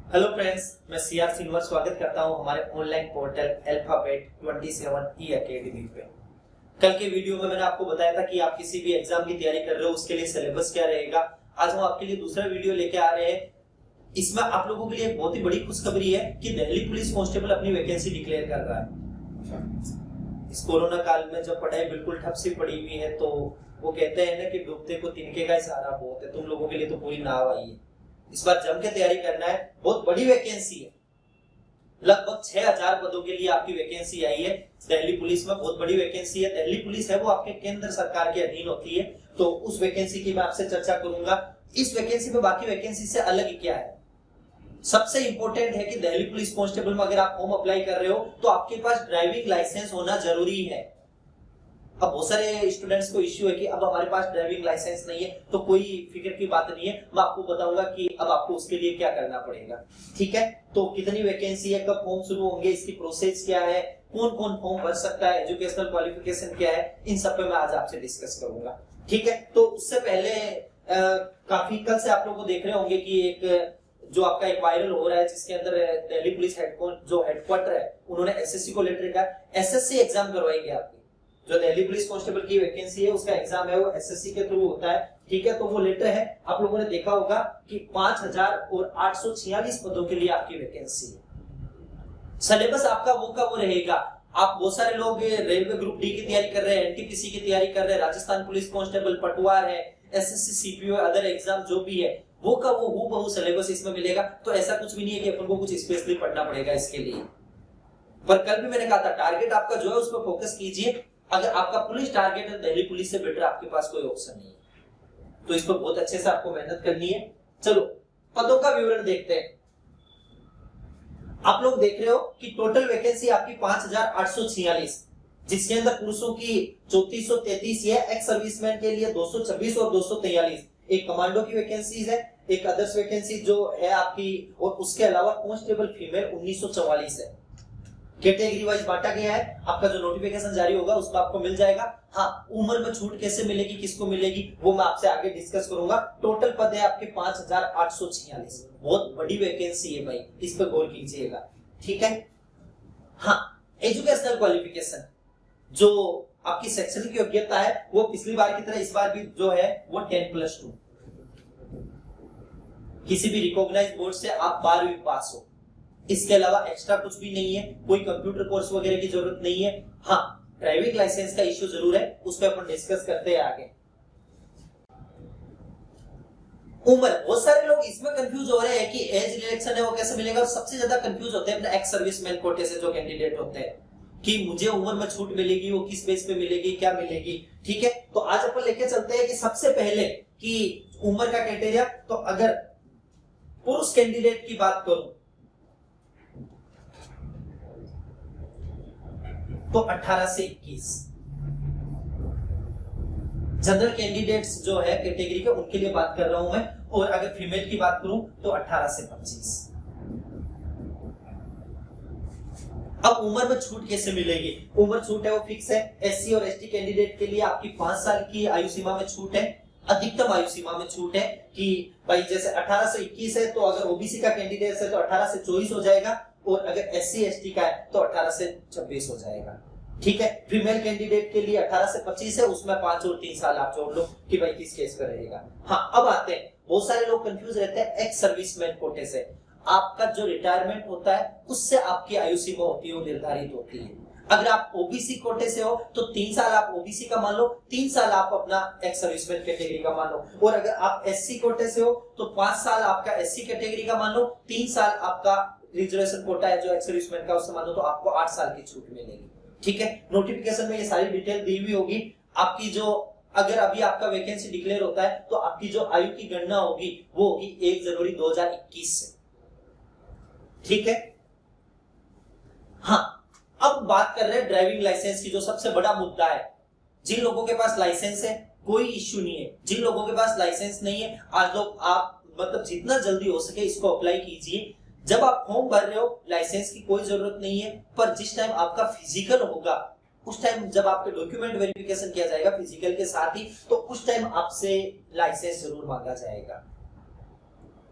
Hello friends, मैं CR silver स्वागत करता हूं हमारे ऑनलाइन पोर्टल अल्फाबेट 27 ई एकेडमी पे। कल के वीडियो में मैंने आपको बताया था कि आप किसी भी एग्जाम की तैयारी कर रहे हो उसके लिए सिलेबस क्या रहेगा। आज हम आपके लिए दूसरा वीडियो लेके आ रहे हैं। इसमें आप लोगों के लिए एक बहुत ही बड़ी खुशखबरी है कि दिल्ली पुलिस कांस्टेबल अपनी वैकेंसी डिक्लेयर कर रहा है। इस कोरोना काल में जब पढ़ाई बिल्कुल ठप सी पड़ी हुई है तो वो कहते हैं ना कि डूबते को तिनके का ही सहारा बहुत है। तुम लोगों के लिए तो पूरी नाव आई है। इस बार जम के तैयारी करना है। बहुत बड़ी वैकेंसी है, लगभग 6000 पदों के लिए आपकी वैकेंसी आई है दिल्ली पुलिस में। बहुत बड़ी वैकेंसी है। दिल्ली पुलिस है वो आपके केंद्र सरकार के अधीन होती है, तो उस वैकेंसी की मैं आपसे चर्चा करूंगा। इस वैकेंसी में बाकी वैकेंसी से अलग क्या है, सबसे इंपॉर्टेंट है कि दिल्ली पुलिस कांस्टेबल में अगर आप फॉर्म अप्लाई कर रहे हो तो आपके पास ड्राइविंग लाइसेंस होना जरूरी है। अब बहुत सारे स्टूडेंट्स को इश्यू है कि अब हमारे पास ड्राइविंग लाइसेंस नहीं है, तो कोई फिक्र की बात नहीं है। मैं आपको बताऊंगा कि अब आपको उसके लिए क्या करना पड़ेगा। ठीक है, तो कितनी वैकेंसी है, कब फॉर्म शुरू होंगे, इसकी प्रोसेस क्या है, कौन कौन फॉर्म भर सकता है, एजुकेशनल क्वालिफिकेशन क्या है, इन सब पे मैं आज आपसे डिस्कस करूंगा। ठीक है, तो उससे पहले काफी कल से आप लोग देख रहे होंगे कि एक जो आपका एक वायरल हो रहा है जिसके अंदर दिल्ली पुलिस हेडक्वार्टर है उन्होंने एसएससी को लेटर का एसएससी एग्जाम करवाएंगे। आपकी जो दिल्ली पुलिस कांस्टेबल की वैकेंसी है उसका एग्जाम है वो एसएससी के थ्रू होता है। ठीक है, तो वो लेटर है, आप लोगों ने देखा होगा कि 5846 पदों के लिए आपकी वैकेंसी है। सिलेबस आपका वो का वो रहेगा। आप बहुत सारे लोग रेलवे ग्रुप डी की तैयारी कर रहे हैं, एनटीपीसी की तैयारी कर रहे हैं, राजस्थान पुलिस कांस्टेबल, पटवार है, एसएससी सीपीओ, अदर एग्जाम जो भी है वो का वो हूबहू सिलेबस इसमें मिलेगा। तो ऐसा कुछ भी नहीं है कि अपन को कुछ स्पेशली पढ़ना पड़ेगा इसके लिए। पर कल भी मैंने कहा था टारगेट आपका जो है उस पर फोकस कीजिए। अगर आपका पुलिस टारगेट है दिल्ली पुलिस से बेटर आपके पास कोई ऑप्शन नहीं है, तो इस पर बहुत अच्छे से आपको मेहनत करनी है। चलो पदों का विवरण देखते हैं। आप लोग देख रहे हो कि टोटल वैकेंसी आपकी 5846, जिसके अंदर पुरुषों की 3433 है, एक्स सर्विसमैन के लिए 226 और 243, एक कमांडो की वैकेंसीज है, एक अदर्स वैकेंसी जो है आपकी, और उसके अलावा कांस्टेबल फीमेल 1944 है। कैटेगरी वाइज बांटा गया है। आपका जो नोटिफिकेशन जारी होगा उसमें आपको मिल जाएगा। हाँ, उम्र में छूट कैसे मिलेगी, किसको मिलेगी, वो मैं आपसे आगे डिस्कस करूंगा। टोटल पद है आपके 5846। बहुत बड़ी वैकेंसी है भाई, इस पर गौर कीजिएगा। ठीक है, हाँ, एजुकेशनल क्वालिफिकेशन जो आपकी शैक्षणिक योग्यता है वो पिछली बार की तरह इस बार भी जो है वो 10+2। किसी भी रिकॉग्नाइज्ड बोर्ड से आप 12वीं पास हो, इसके अलावा एक्स्ट्रा कुछ भी नहीं है। कोई कंप्यूटर कोर्स वगैरह की जरूरत नहीं है। हाँ, ड्राइविंग लाइसेंस का इश्यू जरूर है, उस पर अपन डिस्कस करते हैं आगे। उम्र, बहुत सारे लोग इसमें कंफ्यूज हो रहे हैं कि एज रिलेक्शन है वो कैसे मिलेगा। और सबसे ज्यादा कंफ्यूज होते हैं अपने एक्स सर्विसमैन कोटे से जो कैंडिडेट होते हैं कि मुझे उम्र में छूट मिलेगी, वो किस बेस पे मिलेगी, क्या मिलेगी। ठीक है, तो आज अपन लेके चलते हैं कि सबसे पहले कि उम्र का क्राइटेरिया। तो अगर पुरुष कैंडिडेट की बात करूं तो 18 से 21, जनरल कैंडिडेट्स जो है कैटेगरी के उनके लिए बात कर रहा हूं मैं। और अगर फीमेल की बात करूं तो 18 से 25। अब उम्र में छूट कैसे मिलेगी? उम्र छूट है वो फिक्स है। एससी और एसटी कैंडिडेट के लिए आपकी 5 साल की आयु सीमा में छूट है। अधिकतम आयु सीमा में छूट है कि भाई जैसे 18 से 21 है, तो अगर ओबीसी का कैंडिडेट है तो 18 से 24 हो जाएगा, और अगर एससी एसटी का है तो 18 से 26 हो जाएगा। ठीक है, फीमेल कैंडिडेट के लिए 18 से 25 है, उसमें 5 और 3 साल आप जोड़ लो कि भाई किस केस पे रहेगा। हाँ, अब आते हैं, बहुत सारे लोग कंफ्यूज रहते हैं एक्स सर्विसमैन कोटे से। आपका जो रिटायरमेंट होता है उससे आपकी आयु सीमा होती है वो निर्धारित होती है। अगर आप ओबीसी कोटे से हो तो 3 साल आप ओबीसी का मान लो, 3 साल आप अपना एक्स सर्विसमैन कैटेगरी का मान लो। और अगर आप एससी कोटे से हो तो 5 साल आपका एससी कैटेगरी का मान लो, 3 साल आपका रिजर्वेशन कोटा है जो एक्स सर्विसमैन का, उससे मान लो तो आपको 8 साल की छूट मिलेगी। ठीक है, नोटिफिकेशन में ये सारी डिटेल दी हुई होगी। आपकी जो अगर अभी आपका वैकेंसी डिक्लेयर होता है तो आपकी जो आयु की गणना होगी वो होगी 1 जनवरी 2021 से। ठीक है, हाँ, अब बात कर रहे हैं ड्राइविंग लाइसेंस की, जो सबसे बड़ा मुद्दा है। जिन लोगों के पास लाइसेंस है कोई इश्यू नहीं है, जिन लोगों के पास लाइसेंस नहीं है आज लोग आप मतलब जितना जल्दी हो सके इसको अप्लाई कीजिए। जब आप फॉर्म भर रहे हो लाइसेंस की कोई जरूरत नहीं है, पर जिस टाइम आपका फिजिकल होगा उस टाइम जब आपके डॉक्यूमेंट वेरिफिकेशन किया जाएगा फिजिकल के साथ ही, तो उस टाइम आपसे लाइसेंस जरूर मांगा जाएगा।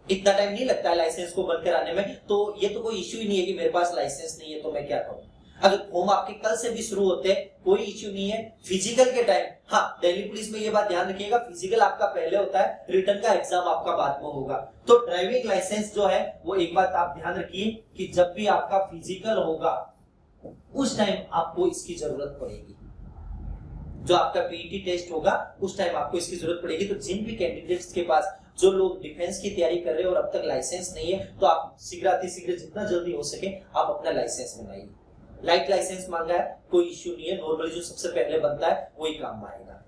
इतना टाइम नहीं लगता है लाइसेंस को बंद कराने में, तो ये तो कोई इश्यू ही नहीं है कि मेरे पास लाइसेंस नहीं है तो मैं क्या करूं। अगर फॉर्म आपके कल से भी शुरू होते हैं कोई इश्यू नहीं है। फिजिकल के टाइम, हाँ दिल्ली पुलिस में ये बात ध्यान रखिएगा, फिजिकल आपका पहले होता है, रिटर्न का एग्जाम आपका बाद में होगा। तो ड्राइविंग लाइसेंस जो है वो एक बात आप ध्यान रखिए कि जब भी आपका फिजिकल होगा उस टाइम आपको इसकी जरूरत पड़ेगी। जो आपका पीईटी टेस्ट होगा उस टाइम आपको इसकी जरूरत पड़ेगी। तो जिन भी कैंडिडेट्स के पास, जो लोग डिफेंस की तैयारी कर रहे हैं और अब तक लाइसेंस नहीं है, तो आप शीघ्र जितना जल्दी हो सके आप अपना लाइसेंस बनाइए। लाइट लाइसेंस मांगा है, कोई इश्यू नहीं है, नॉर्मली जो सबसे पहले बनता है वही काम आएगा।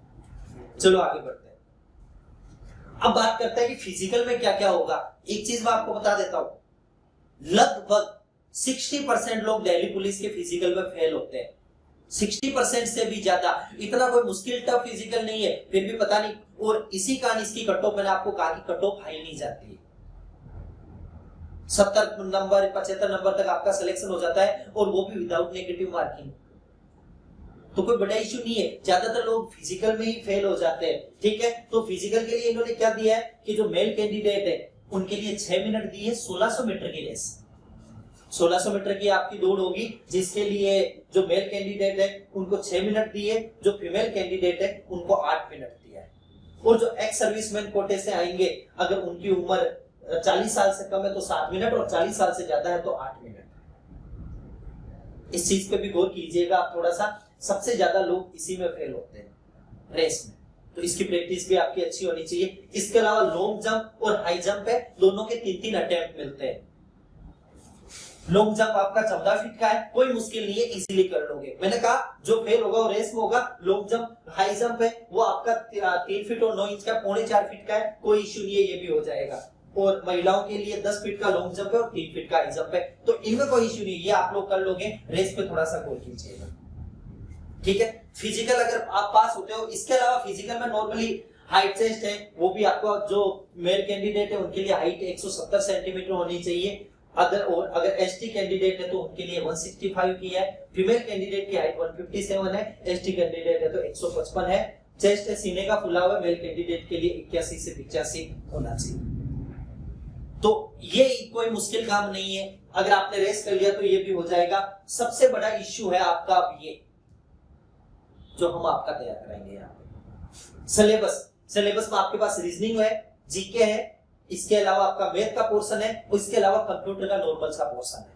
चलो आगे बढ़ते हैं। अब बात करते हैं कि फिजिकल में क्या क्या होगा। एक चीज मैं आपको बता देता हूं, लगभग 60% लोग दिल्ली पुलिस के फिजिकल में फेल होते हैं। 60% से भी ज्यादा। इतना कोई मुश्किल टफ फिजिकल नहीं है, फिर भी पता नहीं। और इसी कारण इसकी कट ऑफ, मैंने आपको कहा कि कट ऑफ हाई नहीं जाती है। 70 नंबर 75 नंबर तक आपका सिलेक्शन हो जाता है, और वो भी विदाउट नेगेटिव मार्किंग। तो कोई बड़ा इश्यू नहीं है। ज्यादातर लोग फिजिकल में ही फेल हो जाते हैं। ठीक है, तो फिजिकल के लिए इन्होंने क्या दिया है कि जो मेल कैंडिडेट है उनके लिए 6 मिनट दी है 1600 मीटर की रेस। 1600 मीटर की आपकी दौड़ होगी, जिसके लिए जो मेल कैंडिडेट है उनको 6 मिनट दिए, जो फीमेल कैंडिडेट है उनको 8 मिनट दिया है। और जो एक्स सर्विसमैन कोटे से आएंगे, अगर उनकी उम्र 40 साल से कम है तो 7 मिनट, और 40 साल से ज्यादा है तो 8 मिनट। इस चीज पे भी गौर कीजिएगा आप थोड़ा सा। सबसे ज्यादा लोग इसी में फेल होते हैं, रेस में। तो इसकी प्रैक्टिस भी आपकी अच्छी होनी चाहिए। इसके अलावा लॉन्ग जंप और हाई जंप है, दोनों के 3-3 अटेम्प्ट मिलते हैं। लॉन्ग जंप आपका 14 फीट का है, कोई मुश्किल नहीं है, इजीली कर लोगे। मैंने कहा जो फेल होगा वो रेस में होगा। लॉन्ग जंप, हाई जंप है वो आपका 3 फीट और 9 इंच का, 3.25 फीट का है, कोई इश्यू नहीं है, ये भी हो जाएगा। और महिलाओं के लिए 10 फीट का लॉन्ग जंप है और 3 फीट का हाई जंप है, तो इनमें कोई इश्यू नहीं है, ये आप लोग कर लोगे। रेस पे थोड़ा सा गौर कीजिएगा। ठीक है, फिजिकल अगर आप पास होते हो। इसके अलावा फिजिकल में नॉर्मली हाइट टेस्ट है, वो भी आपको, जो मेल कैंडिडेट है उनके लिए हाइट 170 सेंटीमीटर होनी चाहिए। अगर एसटी कैंडिडेट है तो उनके लिए 165 की है। फीमेल कैंडिडेट की हाइट 157 है, एसटी कैंडिडेट है तो 155 है। चेस्ट है सीने का फुला हुआ, मेल कैंडिडेट के लिए 81 से 85 होना चाहिए। तो ये कोई मुश्किल काम नहीं है, अगर आपने रेस कर लिया तो ये भी हो जाएगा। सबसे बड़ा इश्यू है आपका अब ये जो हम आपका तैयार कराएंगे यहाँ पे, सिलेबस में आपके पास रीजनिंग है, जीके है, इसके अलावा आपका मैथ का पोर्शन है, और इसके अलावा कंप्यूटर का नॉर्मल का पोर्शन है।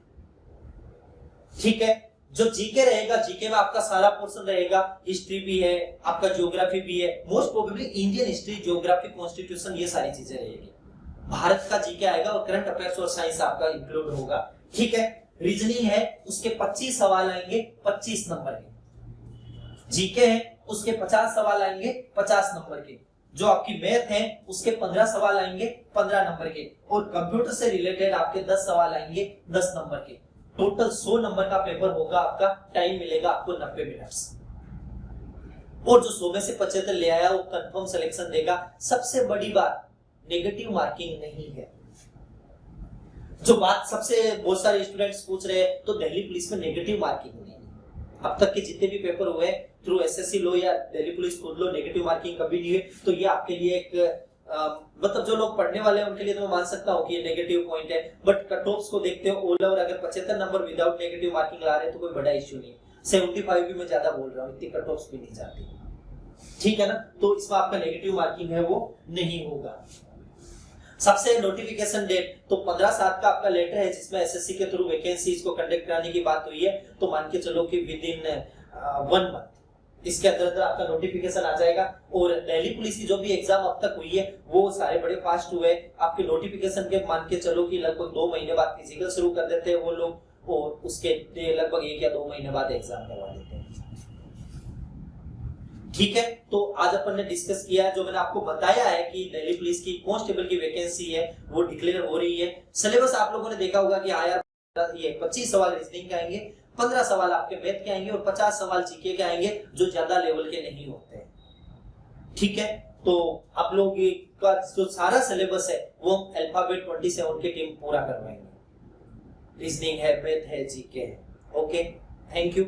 ठीक है, जो जीके रहेगा, जीके में आपका सारा पोर्शन रहेगा। हिस्ट्री भी है, आपका ज्योग्राफी भी है, most probably Indian history, geography, constitution, ये सारी चीजें रहेगी। भारत का जीके आएगा और करंट अफेयर्स और साइंस आपका इंक्लूड होगा। ठीक है, रीजनिंग है, उसके 25 सवाल आएंगे 25 नंबर के। जीके है, उसके 50 सवाल आएंगे 50 नंबर के। जो आपकी मैथ है उसके 15 सवाल आएंगे 15 नंबर के। और कंप्यूटर से रिलेटेड आपके 10 सवाल आएंगे 10 नंबर के। टोटल 100 नंबर का पेपर होगा आपका। टाइम मिलेगा आपको 90 मिनट। और जो 100 में से 75 ले आया वो कंफर्म सिलेक्शन देगा। सबसे बड़ी बात, नेगेटिव मार्किंग नहीं है। जो बात सबसे बहुत सारे स्टूडेंट्स पूछ रहे हैं, तो दिल्ली पुलिस में नेगेटिव मार्किंग नहीं है। अब तक के जितने भी पेपर हुए थ्रू एसएससी लो या दिल्ली पुलिस खुद लो, नेगेटिव मार्किंग कभी नहीं हुई। तो ये आपके लिए एक मतलब जो लोग पढ़ने वाले हैं उनके लिए तो मैं मान सकता हूँ कि ये नेगेटिव पॉइंट है। बट कट ऑफ्स को देखते हो, ओला और अगर 75 नंबर विदाउट नेगेटिव मार्किंग ला रहे हैं तो कोई बड़ा इश्यू नहीं है। 75 भी मैं ज्यादा बोल रहा हूँ, इतनी कट ऑफ्स भी नहीं जाती। ठीक है ना, तो इसमें आपका नेगेटिव मार्किंग है वो नहीं होगा। सबसे नोटिफिकेशन डेट तो 15/7 का आपका लेटर है, जिसमें एसएससी के थ्रू वैकेंसीज को कंडक्ट कराने की बात हुई है। तो मान के चलो कि विद इन 1 मंथ इसके अंदर आपका नोटिफिकेशन आ जाएगा। और दिल्ली पुलिस की जो भी एग्जाम अब तक हुई है वो सारे बड़े फास्ट हुए। आपके नोटिफिकेशन के मान के चलो कि लगभग 2 महीने बाद फिजिकल शुरू कर देते हैं वो लोग, और उसके लगभग 1 या 2 महीने बाद एग्जाम करवा देते हैं। ठीक है, तो आज अपन ने डिस्कस किया है, जो मैंने आपको बताया है कि दिल्ली पुलिस की कांस्टेबल की वैकेंसी है वो डिक्लेयर हो रही है। सिलेबस आप लोगों ने देखा होगा कि आया ये 25 सवाल रीजनिंग के आएंगे, 15 सवाल आपके मैथ के आएंगे और 50 सवाल जीके के आएंगे, जो ज्यादा लेवल के नहीं होते। ठीक है, तो आप लोग का जो सारा सिलेबस है वो हम अल्फाबेट 27 की टीम पूरा करवाएंगे। रीजनिंग है, मैथ है, जीके है। Okay, thank you.